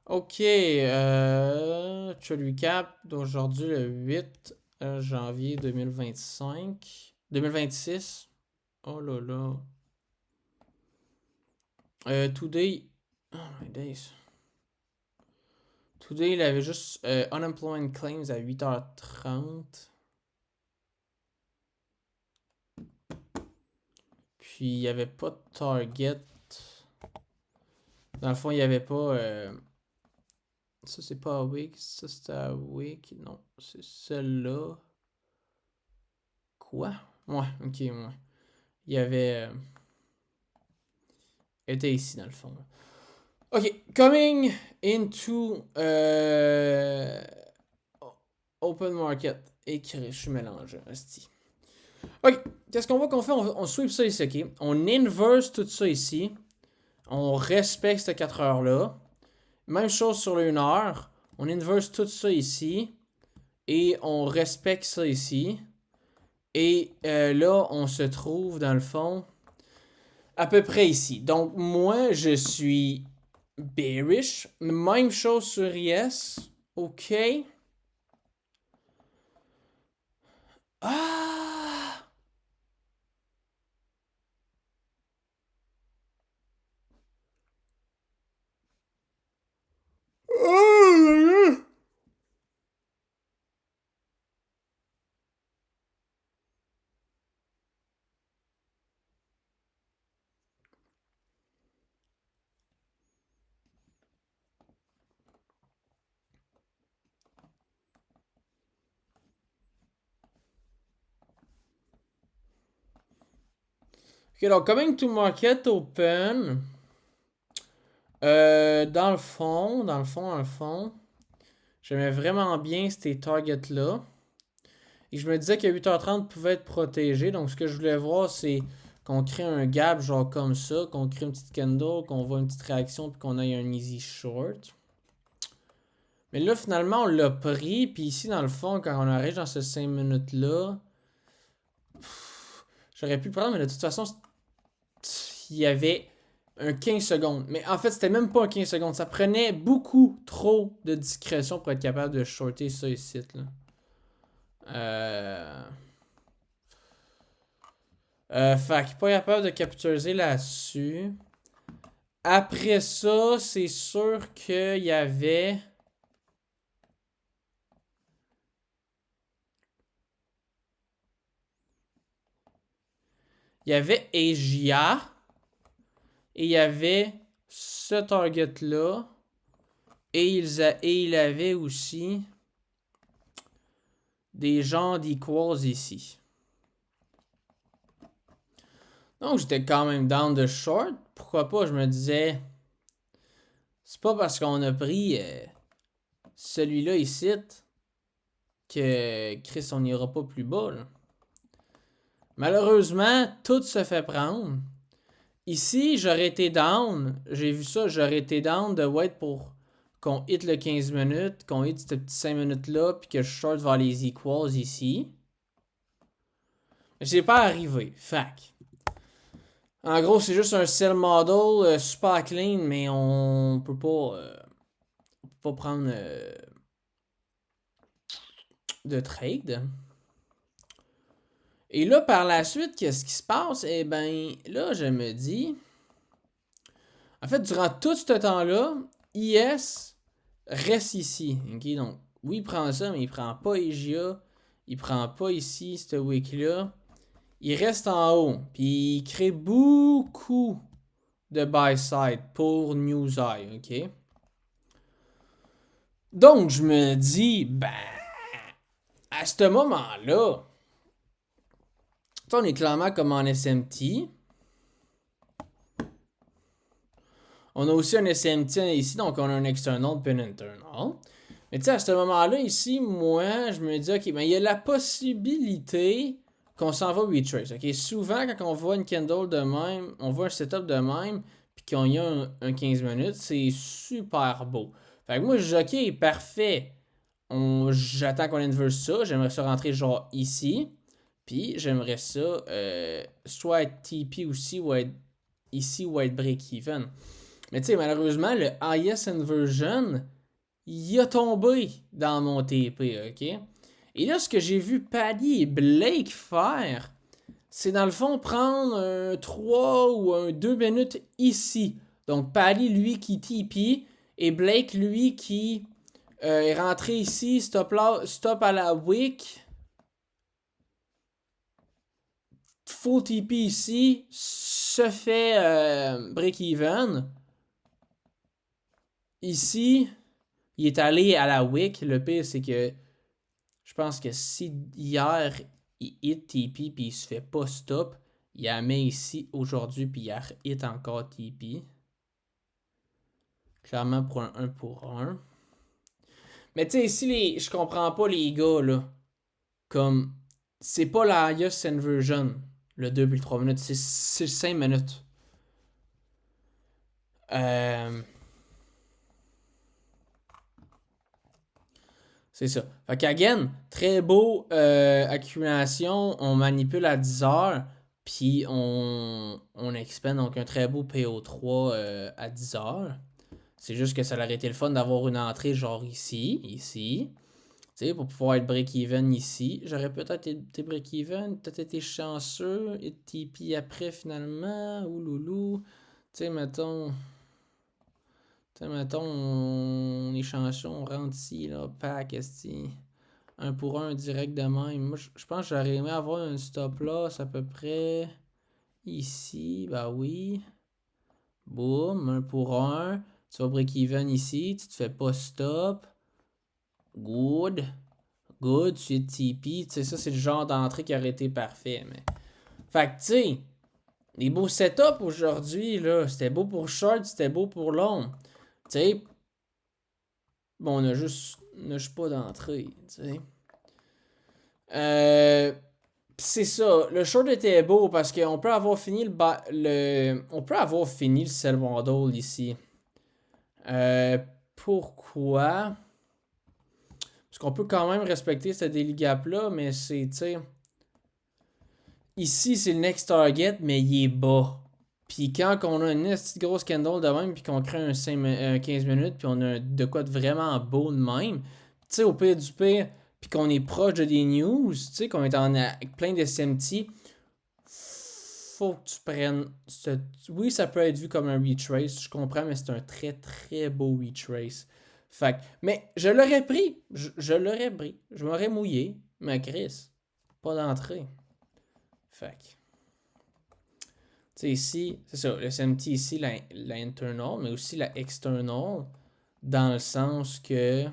Ok, tu recap d'aujourd'hui le 8 janvier 2025. 2026. Oh là là. Today. Oh my days. Today, il avait juste unemployment claims à 8h30. Puis il n'y avait pas de target. Dans le fond, il n'y avait pas. Ça, c'est pas Awake. Ça, c'était Awake. Non, c'est celle-là. Quoi? Ouais, ok, ouais. Il y avait. Était ici, dans le fond. Ok, coming into open market. Et je suis mélangé, esti. Ok, qu'est-ce qu'on fait? On sweep ça ici, ok? On inverse tout ça ici. On respecte ces 4 heures-là. Même chose sur le 1 heure. On inverse tout ça ici. Et on respecte ça ici. Et là, on se trouve dans le fond à peu près ici. Donc, moi, je suis bearish. Même chose sur Yes. OK. Ah! Oh! Ok, donc coming to market open. Dans le fond, j'aimais vraiment bien ces targets-là. Et je me disais que 8h30 pouvait être protégé. Donc, ce que je voulais voir, c'est qu'on crée un gap, genre comme ça, qu'on crée une petite candle, qu'on voit une petite réaction, puis qu'on ait un easy short. Mais là, finalement, on l'a pris. Puis ici, dans le fond, quand on arrive dans ces 5 minutes-là, j'aurais pu le prendre, mais de toute façon, il y avait un 15 secondes. Mais en fait, c'était même pas un 15 secondes. Ça prenait beaucoup trop de discrétion pour être capable de shorter ça ici. Là. Euh... fait que pas capable de capitaliser là-dessus. Après ça, c'est sûr qu'il y avait. Il y avait Asia. Et il y avait ce target-là. Et il avait aussi des gens d'equals ici. Donc j'étais quand même down de short. Pourquoi pas, je me disais. C'est pas parce qu'on a pris celui-là ici que Chris, on n'ira pas plus bas. Là. Malheureusement, tout se fait prendre. Ici, j'aurais été down. J'ai vu ça, j'aurais été down de wait pour qu'on hit le 15 minutes, qu'on hit cette petite 5 minutes-là, puis que je short vers les equals ici. Mais c'est pas arrivé. Fac. En gros, c'est juste un sell model super clean, mais on peut pas prendre de trade. Et là, par la suite, qu'est-ce qui se passe? Eh ben, là, je me dis. En fait, durant tout ce temps-là, IS reste ici. Ok, donc, oui, il prend ça, mais il prend pas EGA. Il prend pas ici, ce wick-là. Il reste en haut. Puis il crée beaucoup de buy-side pour Newseye. Ok? Donc, je me dis, ben, à ce moment-là, on est clairement comme en SMT. On a aussi un SMT ici, donc on a un external puis un internal. Mais tu sais, à ce moment-là, ici, moi, je me dis, ok, mais il y a la possibilité qu'on s'en va retrace. Ok, souvent, quand on voit une candle de même, on voit un setup de même, puis qu'on y a un 15 minutes, c'est super beau. Fait que moi, je dis, ok, parfait. J'attends qu'on inverse ça. J'aimerais ça rentrer genre ici. Puis j'aimerais ça soit être TP aussi, ou être ici, ou être break-even. Mais tu sais, malheureusement, le highest inversion, il a tombé dans mon TP, ok? Et là, ce que j'ai vu Paddy et Blake faire, c'est dans le fond prendre un 3 ou un 2 minutes ici. Donc Paddy, lui, qui TP, et Blake, lui, qui est rentré ici, stop, là, stop à la wick, full TP ici, se fait break-even. Ici, il est allé à la wick. Le pire, c'est que je pense que si hier, il hit TP puis il se fait pas stop, il la met ici aujourd'hui puis il hit encore TP. Clairement pour un 1 pour 1. Mais tu sais, ici, je comprends pas les gars, là. Comme, c'est pas la highest inversion, le 2 puis le 3 minutes, c'est 5 minutes. Euh, c'est ça. Fait qu'again, très beau accumulation. On manipule à 10 heures. Puis on expand donc un très beau PO3 à 10 heures. C'est juste que ça aurait été le fun d'avoir une entrée genre ici. Tu sais, pour pouvoir être break-even ici. J'aurais peut-être été break-even, peut-être été chanceux, et TP après finalement. Ouloulou. Tu sais, mettons, on est chanceux, on rentre ici, là, pack, esti. Un pour un direct de même. Moi, je pense que j'aurais aimé avoir un stop loss à peu près ici. Bah oui. Boum, un pour un. Tu vas break-even ici, tu te fais pas stop. Good. Good, tu es TP. Tu sais, ça, c'est le genre d'entrée qui aurait été parfait. Mais... Fait que, tu sais, les beaux setups aujourd'hui, là, c'était beau pour short, c'était beau pour long. Tu sais, bon, on a juste pas d'entrée, tu sais. C'est ça. Le short était beau parce qu'on peut avoir fini on peut avoir fini le sell model ici. Pourquoi? Parce qu'on peut quand même respecter ce daily gap là, mais c'est, tu sais, ici c'est le next target, mais il est bas. Puis quand on a une petite grosse candle de même, puis qu'on crée un 15 minutes, puis on a de quoi de vraiment beau de même, tu sais, au pire du pire, puis qu'on est proche de des news, tu sais, qu'on est avec plein de SMT, faut que tu prennes. Oui, ça peut être vu comme un retrace, je comprends, mais c'est un très très beau retrace. Fait mais je l'aurais pris. Je l'aurais pris. Je m'aurais mouillé. Mais Chris, pas d'entrée. Fait tu sais, ici, c'est ça, le SMT ici, la internal, mais aussi la external, dans le sens que.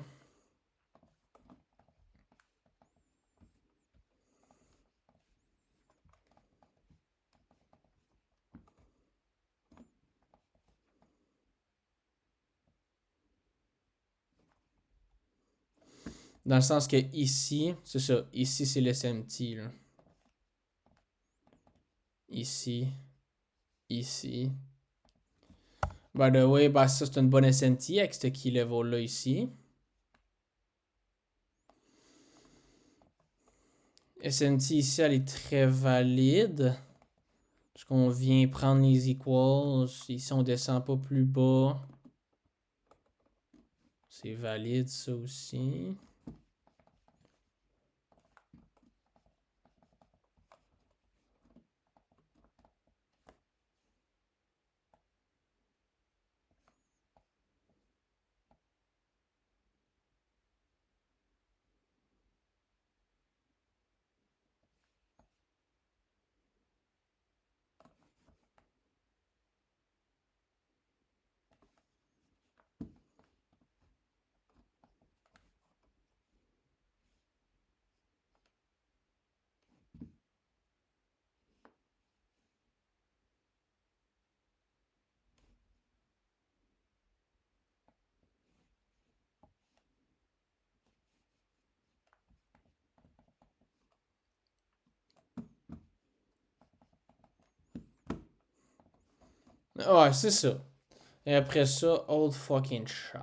Dans le sens que ici, c'est ça, ici c'est le SMT, là. Ici, ici. By the way, bah ça c'est une bonne SMT avec ce key level là ici. SMT ici, elle est très valide. Parce qu'on vient prendre les equals. Ici, on descend pas plus bas. C'est valide ça aussi. Ouais, c'est ça. Et après ça, Old fucking shop.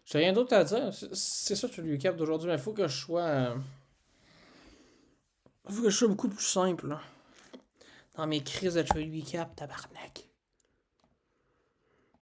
J'ai rien d'autre à dire. C'est ça, le recap d'aujourd'hui. Mais il faut que je sois. Faut que je sois beaucoup plus simple, là. Dans mes crises de trade recap, tabarnak.